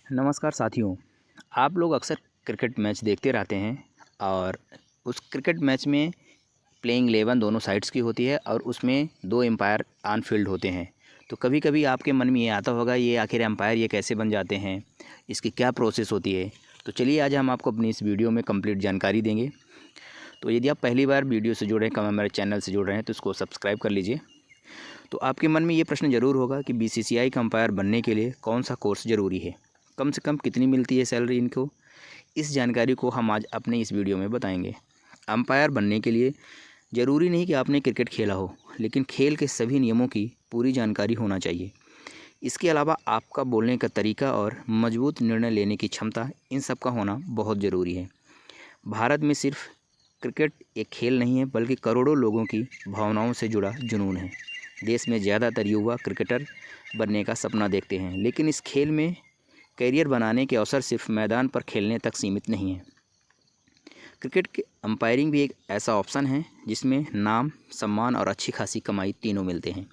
नमस्कार साथियों। आप लोग अक्सर क्रिकेट मैच देखते रहते हैं और उस क्रिकेट मैच में प्लेइंग 11 दोनों साइड्स की होती है और उसमें 2 एम्पायर ऑन फील्ड होते हैं। तो कभी-कभी आपके मन में ये आता होगा, ये आखिर एम्पायर ये कैसे बन जाते हैं, इसकी क्या प्रोसेस होती है। तो चलिए आज हम आपको अपनी इस वीडियो में कंप्लीट जानकारी देंगे। तो यदि आप पहली बार वीडियो से जुड़ रहे हैं, हमारे चैनल से जुड़ रहे हैं, तो इसको सब्सक्राइब कर लीजिए। तो आपके मन में ये प्रश्न ज़रूर होगा कि बीसीसीआई का अंपायर बनने के लिए कौन सा कोर्स ज़रूरी है, कम से कम कितनी मिलती है सैलरी इनको। इस जानकारी को हम आज अपने इस वीडियो में बताएंगे। अंपायर बनने के लिए ज़रूरी नहीं कि आपने क्रिकेट खेला हो, लेकिन खेल के सभी नियमों की पूरी जानकारी होना चाहिए। इसके अलावा आपका बोलने का तरीका और मजबूत निर्णय लेने की क्षमता, इन सब का होना बहुत ज़रूरी है। भारत में सिर्फ क्रिकेट एक खेल नहीं है, बल्कि करोड़ों लोगों की भावनाओं से जुड़ा जुनून है। देश में ज़्यादातर युवा क्रिकेटर बनने का सपना देखते हैं, लेकिन इस खेल में करियर बनाने के अवसर सिर्फ मैदान पर खेलने तक सीमित नहीं है। क्रिकेट के अंपायरिंग भी एक ऐसा ऑप्शन है जिसमें नाम, सम्मान और अच्छी खासी कमाई तीनों मिलते हैं।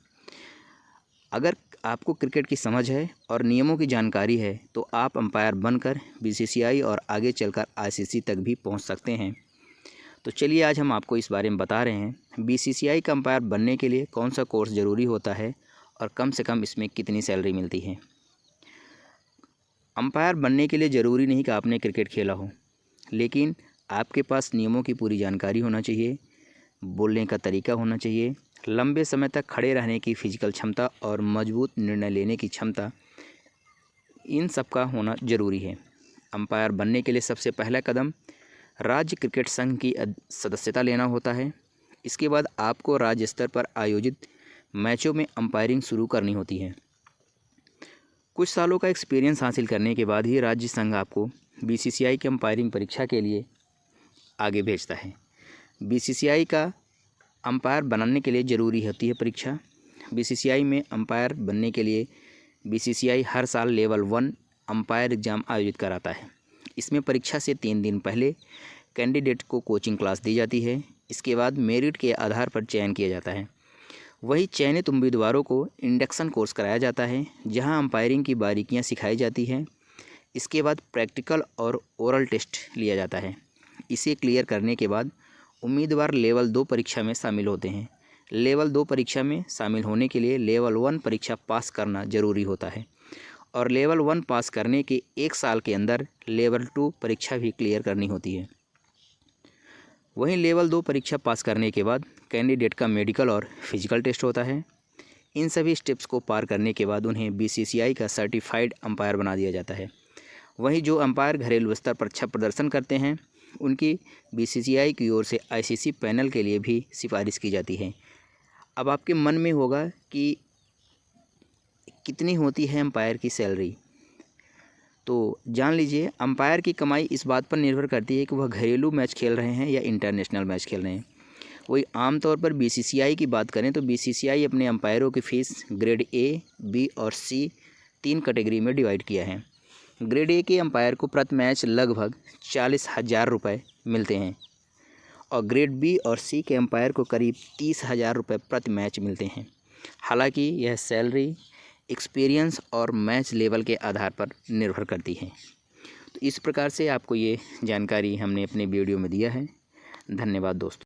अगर आपको क्रिकेट की समझ है और नियमों की जानकारी है, तो आप अंपायर बनकर बीसीसीआई और आगे चलकर आईसीसी तक भी पहुंच सकते हैं। तो चलिए आज हम आपको इस बारे में बता रहे हैं, बीसीसीआई का अंपायर बनने के लिए कौन सा कोर्स ज़रूरी होता है और कम से कम इसमें कितनी सैलरी मिलती है। अंपायर बनने के लिए ज़रूरी नहीं कि आपने क्रिकेट खेला हो, लेकिन आपके पास नियमों की पूरी जानकारी होना चाहिए, बोलने का तरीका होना चाहिए, लंबे समय तक खड़े रहने की फिजिकल क्षमता और मजबूत निर्णय लेने की क्षमता, इन सब का होना ज़रूरी है। अंपायर बनने के लिए सबसे पहला कदम राज्य क्रिकेट संघ की सदस्यता लेना होता है। इसके बाद आपको राज्य स्तर पर आयोजित मैचों में अंपायरिंग शुरू करनी होती है। कुछ सालों का एक्सपीरियंस हासिल करने के बाद ही राज्य संघ आपको बीसीसीआई की अंपायरिंग परीक्षा के लिए आगे भेजता है। बीसीसीआई का अंपायर बनने के लिए ज़रूरी होती है परीक्षा। बीसीसीआई में अंपायर बनने के लिए बीसीसीआई हर साल लेवल 1 अंपायर एग्ज़ाम आयोजित कराता है। इसमें परीक्षा से 3 दिन पहले कैंडिडेट को कोचिंग क्लास दी जाती है। इसके बाद मेरिट के आधार पर चयन किया जाता है। वही चयनित उम्मीदवारों को इंडक्शन कोर्स कराया जाता है, जहां अंपायरिंग की बारीकियां सिखाई जाती हैं। इसके बाद प्रैक्टिकल और ओरल टेस्ट लिया जाता है। इसे क्लियर करने के बाद उम्मीदवार लेवल 2 परीक्षा में शामिल होते हैं। लेवल 2 परीक्षा में शामिल होने के लिए लेवल 1 परीक्षा पास करना ज़रूरी होता है और लेवल 1 पास करने के 1 साल के अंदर लेवल 2 परीक्षा भी क्लियर करनी होती है। वहीं लेवल 2 परीक्षा पास करने के बाद कैंडिडेट का मेडिकल और फिजिकल टेस्ट होता है। इन सभी स्टेप्स को पार करने के बाद उन्हें बीसीसीआई का सर्टिफाइड अंपायर बना दिया जाता है। वहीं जो अंपायर घरेलू स्तर पर अच्छा प्रदर्शन करते हैं, उनकी बीसीसीआई की ओर से आईसीसी पैनल के लिए भी सिफारिश की जाती है। अब आपके मन में होगा कि कितनी होती है अंपायर की सैलरी। तो जान लीजिए, अंपायर की कमाई इस बात पर निर्भर करती है कि वह घरेलू मैच खेल रहे हैं या इंटरनेशनल मैच खेल रहे हैं। वही आमतौर पर बीसीसीआई की बात करें तो बीसीसीआई अपने अंपायरों की फ़ीस ग्रेड ए, बी और सी 3 कैटेगरी में डिवाइड किया है। ग्रेड ए के अंपायर को प्रति मैच लगभग 40,000 रुपये मिलते हैं और ग्रेड बी और सी के अंपायर को करीब 30,000 रुपये प्रति मैच मिलते हैं। हालांकि यह सैलरी एक्सपीरियंस और मैच लेवल के आधार पर निर्भर करती है। तो इस प्रकार से आपको ये जानकारी हमने अपने वीडियो में दिया है। धन्यवाद दोस्तों।